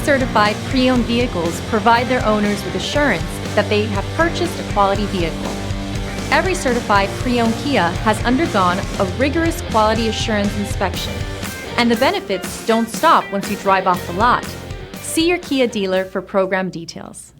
certified pre-owned vehicles provide their owners with assurance that they have purchased a quality vehicle. Every certified pre-owned Kia has undergone a rigorous quality assurance inspection, and the benefits don't stop once you drive off the lot. See your Kia dealer for program details.